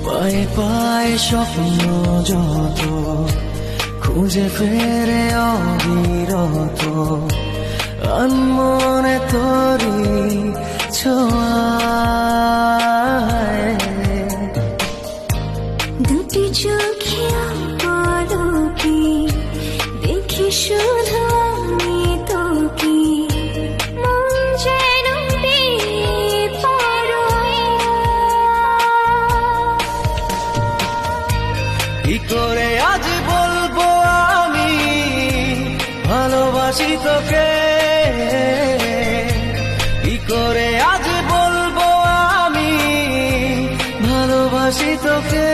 পায়ে পায়ে স্বপ্ন যত খুঁজে ফেরে অবিরত আনমনে তোরি ছোঁয়ায়। দুটি চোখে পলকে দেখি শুধু আমি তোকে, মন যেন বেপরোয়া। কি করে আজ বলবো আমি ভালোবাসি তোকে, কি করে আজ বলবো আমি ভালোবাসি তোকে।